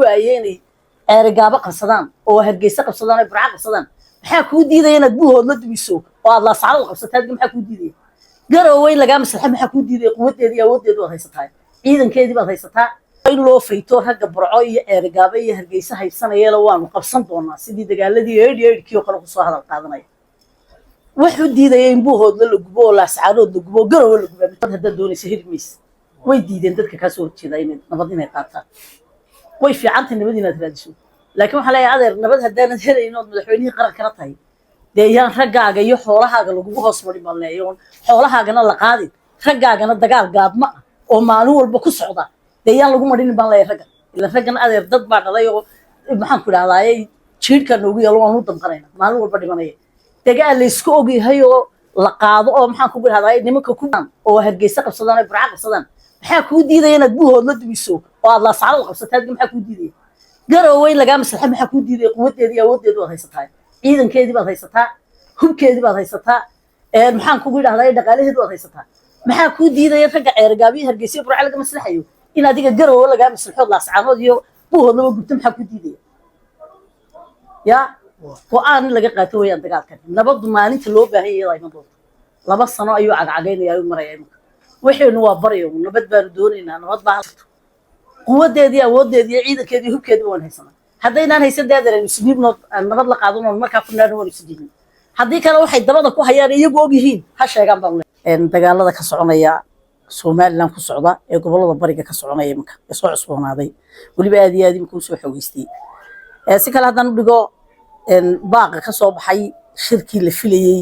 waayeenay ergaaba qabsadaan oo hargeysa qabsadaan oo burca qabsadaan maxaa ku diiday inaad buuhood la dumiso oo aad la saaro qabsataad maxaa ku diiday garooway laga maslaxa maxaa ku diiday quwadeedii awoodeedu aad haysataa ciidankeedii baad haysataa in loo fayto ragga burco iyo ergaaba iyo hargeysa haysanayeen waanu qabsan doonaa sidii dagaaladii eedkii oo kale ku soo hadal qaadanay wuxuu diiday in buuhood la gubo oo la saarood la gubo garoow la gubo hadda doonaysa hirmis way diideen dadka ka soo horjeeda inay nabad inay qaataan way fiicantay nabad inaad raadiso laakiin waxa la adeer nabad hadaan helayno madaxweynihii qaranka tahay deeyaan raggaaga iyo xoolahaaga lagu hoos marin balneeyo xoolahaagana la qaadin raggaagana dagaal gaadma oo maalin walba ku socda deeyaan lagu marin balneeyo ragga ila raggana adeer dad baa dhalay oo maxaan ku dhahdaayay jiirka noogu yalo aan u damqanayna maalin walba dhimanaya dagaal la isku ogyahay oo la qaado oo maxaan ku dhahdaayay nimanka ku oo hargeysa qabsadaan oo burca qabsadaan maxaa ku diiday inaad buuhood la dumiso oo aad la saaro qabsataad maxaa ku diiday garooway laga maslaxa maxaa ku diiday quwadeedii awoodeedu aad haysataa ciidankeedii baad haysataa hubkeedii baad haysataa maxaan ku dhahdaayay dhaqaalaheedu aad haysataa maxaa ku diiday ragga ceergaabiyo hargeysa burca laga maslaxayo in adiga garoow laga maslaxood la saanood iyo buuhood laba gubta maxaa ku diiday ya go'aan laga qaato wayaan dagaalkan nabad maalinta loo baahan yahay ayna doonto 2 sano ayuu cagcagaynayaa marayay waxaynu waa barayo nabad baan doonaynaa nabad baa quwadeedii awoodeedii ciidankeedii hubkeedii waan haysanaa haddaynaan haysan deedaran isdiibno nabad la qaadano markaa ku naarno isdiibno haddii kale waxay dabada ku hayaan iyagu og yihiin ha sheegaan baan dagaalada ka soconaya Soomaaliland ku socda ee gobolada bariga ka soconaya iminka soo cusboonaaday waliba aad iyo aad iminka soo xogeystay si kale haddaan dhigo baaqa ka soo baxay shirkii la filayay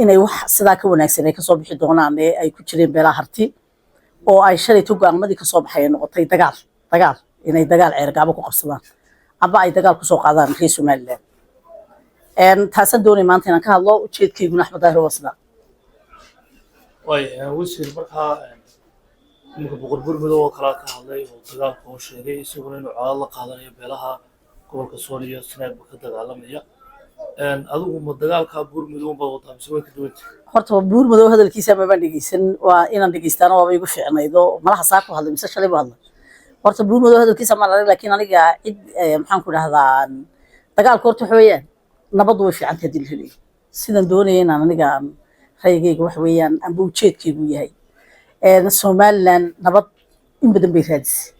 inay wax sidaa ka wanaagsan ay ka soo bixi doonaan ee ay ku jireen beelaha harti oo ay shalay togaanmadii ka soo baxay noqotay dagaal inay dagaal ceergaabo ku qabsadaan aba ay dagaal ku soo qaadaan reer Soomaaliland taasan doonay maanta inaan ka hadlo ujeedkayguna Axmed Daahir Wasla way wasiir markaa ninka boqorbuur madow kala ka hadlay oo dagaalka oo sheegay isaguna inuu calaad la qaadanayo beelaha gobolka Soomaaliya sanaad ka dagaalamaya adigu ma dagaalka buur madow baa wada mise way ka duwan horta buur madow hadalkiisa ma bandhigaysan waa inaan dhageystaan oo igu fiicnaydo malaha saako hadlay mise shalay hadlay horta buur madow hadalkiisa ma lahayn laakiin aniga cid maxaan ku dhahdaa dagaalka horta weeyaan nabad way fiicantahay dilheli sidan doonayeen aniga raygayga wax weeyaan aan buu jeedkaygu yahay Soomaaliland nabad in badan bay raadisay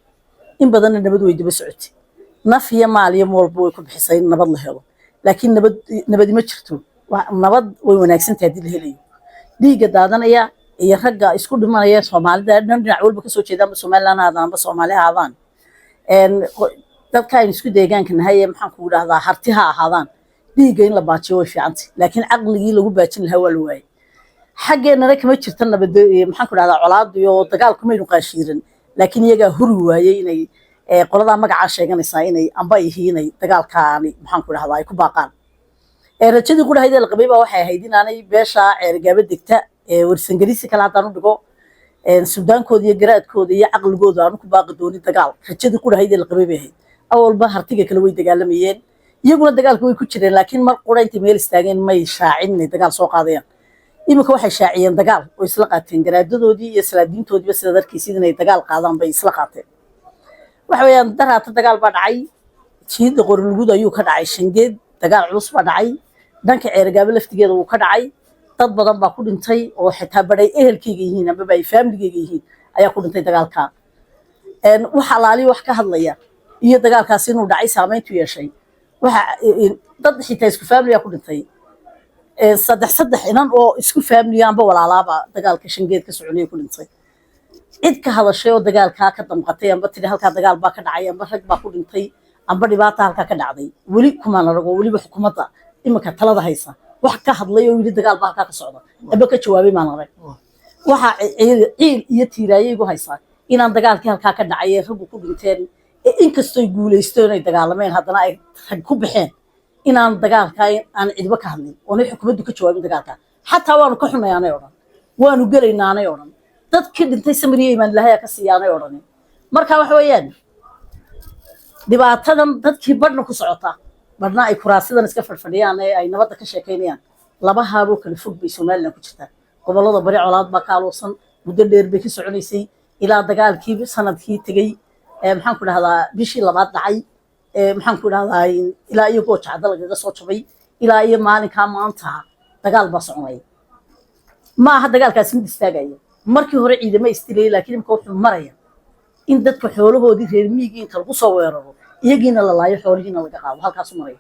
in badan nabad way daba socotay nafiya maaliyo walba way ku bixisay nabad la helo laakiin nabad ma jirto nabad way wanaagsan tahay dilheli dhiiga daadanaya iyo ragga isku dhimanaya Soomaalida dhinac walba ka soo jeedaan Soomaaliland aadaan Soomaali aadaan dadka ay isku deegaanka nahay maxaan ku dhahdaa hartiha ahaadaan dhiiga in la baajiyo way fiicantay laakiin aqligii lagu baajin lahaa waa la waayay xageena kama jirtan nabad maxaan ku dhahdaa colaad iyo dagaal kuma inu qaashiirin laakiin iyaga huri waayay inay qolada magaca sheeganaysa inay amba yihiin dagaalkaani maxaan ku dhahdaa ay ku baaqaan rajadii ku dhahayd la qabay baa waxay ahayd inaanay beesha ceergaaba degta warsangalisi kala hadaan u dhigo Suudaankooda iyo garaadkooda iyo aqligooda aan ku baaqi doonin dagaal rajadii ku dhahayd la qabay bay ahayd awalba hartiga kale way dagaalamayeen iyaguna dagaalku way ku jireen laakiin mar qurayntii meel istaageen may shaacin dagaal soo qaadayaan imika waxay shaaciyeen dagaal oo isla qaateen garaadadoodii iyo salaadiintoodii sida darkiisii inay dagaal qaadaan bay isla qaateen waxa weeyaan daraata dagaal baa dhacay jiida qorlugud ayuu ka dhacay Shangeed dagaal culus baa dhacay dhanka ceergaabo laftigeeda uu ka dhacay dad badan baa ku dhintay oo xitaa baday ehelkayga yihiin ama bay family-gayga yihiin ayaa ku dhintay dagaalka waxa laali wax ka hadlaya iyo dagaalkaas inuu dhacay saameyntu yeeshay waxa dad xitaa isku family ku dhintay saddex inan oo isku family amba walaalaaba dagaalka Shangeed ka soconay ku dhintay cid ka hadashay oo dagaalka ka damqatay amba tiri halka dagaal baa ka dhacay amba rag baa ku dhintay amba dhibaato halka ka dhacday wali kuma narago waliba xukuumadda imika talada haysa wax ka hadlay oo yiri dagaal baa halka ka socda aba ka jawaabay maan arag waxa ciil iyo tiiraayay ugu haysa inaan dagaalkii halka ka dhacay rag ku dhinteen inkastoo guuleysteen ay dagaalameen haddana ay rag ku baxeen inaan dagaalka aan cidba ka hadlin oo xukuumaddu ka jawaabin dagaalka xataa waanu ka xunayaanay oran waanu galeynaaanay oran dadkii dhintay samriye iman lahaaya ka siyaanay oran marka wax weeyaan dhibaatadan dadkii badhna ku socota badhna ay kuraasidan iska fadhiyaan ee ay nabadda ka sheekeynayaan laba haabo kala fog bay Soomaaliland ku jirtaa gobolada bari colaad baa ka aloosan muddo dheer bay ka soconaysay ilaa dagaalkii sanadkii tagay maxaan ku dhahdaa bishii labaad dhacay maxaan ku dhahdaa ilaa iyo goojacda lagaga soo jabay ilaa iyo maalinkaa maanta dagaal baa soconaya ma aha dagaalkaasi mid istaagaya markii hore ciidamo istilay laakiin imka wuxuu maraya in dadka xoolahoodii reer miyiga inta lagu soo weeraro iyagiina la laayo xoolihiina laga qaado halkaasuu maraya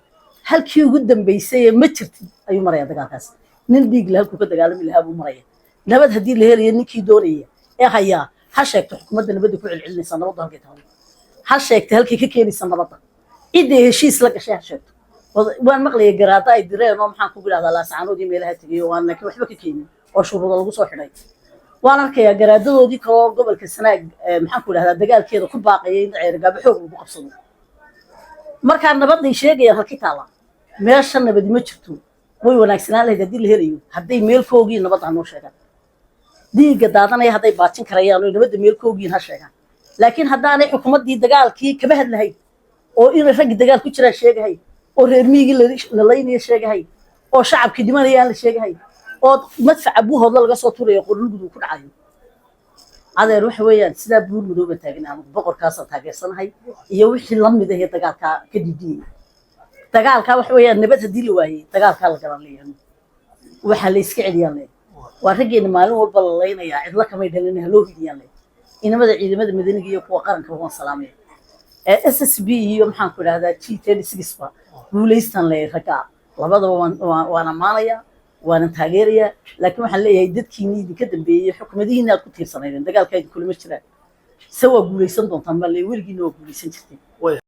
halkii ugu dambeysay ma jirtid ayuu maraya dagaalkaas nin dhiig la halkuu ka dagaalami lahaa buu maraya nabad haddii la helayo ninkii doonaya ee hayaa ha sheegto xukuumadda nabadda ku celcelinaysa nabadda halkay tahay ha sheegto halkay ka keenaysa nabadda cidda heshiis la gashay ha sheegto waan maqlayay garaada ay direen oo maxaan ku yidhahdaa laasacaanoodii meelaha tegayo waan laakiin waxba ka keenin oo shuruudo lagu soo xidhay waan arkayaa garaadadoodii kaloo gobolka sanaag maxaan ku yidhahdaa dagaalkeeda ku baaqayay in ceergaabo xoog lagu qabsado markaa nabadday sheegayaan halkii taala meesha nabadi ma jirto way wanaagsanaan lahayd haddii la helayo hadday meelkoogii nabadda hanoo sheegaan dhiigga daadanaya hadday baajin karayaan oo nabadda meelkoogiin ha sheegaan laakiin haddaanay xukuumaddii dagaalkii kaba hadlahayn oo inay raggii dagaal ku jiraan sheegahay oo reer miyigii la laynayo sheegahay oo shacabkii dhimanaya aan la sheegahay oo madfaca buuhoodla laga soo turayo qorlugud uu ku dhacayo adeer waxa weeyaan sidaa buur madooba taagan ama boqorkaasaan taageersanahay iyo wixii la mid ahee dagaalkaa ka didiyey dagaalkaa waxa weeyaan nabad haddii la waayey dagaalkaa la galan leeyahay waxaa la iska celiyaan leeyahay waa raggeena maalin walba la laynayaa cidla kamay dhalin haloo hidiyaan leeyahay inamada ciidamada madaniga iyo kuwa qaranka waan salaamaya SSB iyo maxaan ku idhahdaa G36 ba guulaystan leeyahay raggaa labadaba waan ammaanayaa وانا تاgeeraya laakiin waxaan leeyahay dadkiina idinka dambeeyay xukuumadihiina aad ku tiirsanaydeen dagaalka idin kulama jiraan sawa guulaysan doontaan ma leeyahay weligiina waa guulaysan jirteen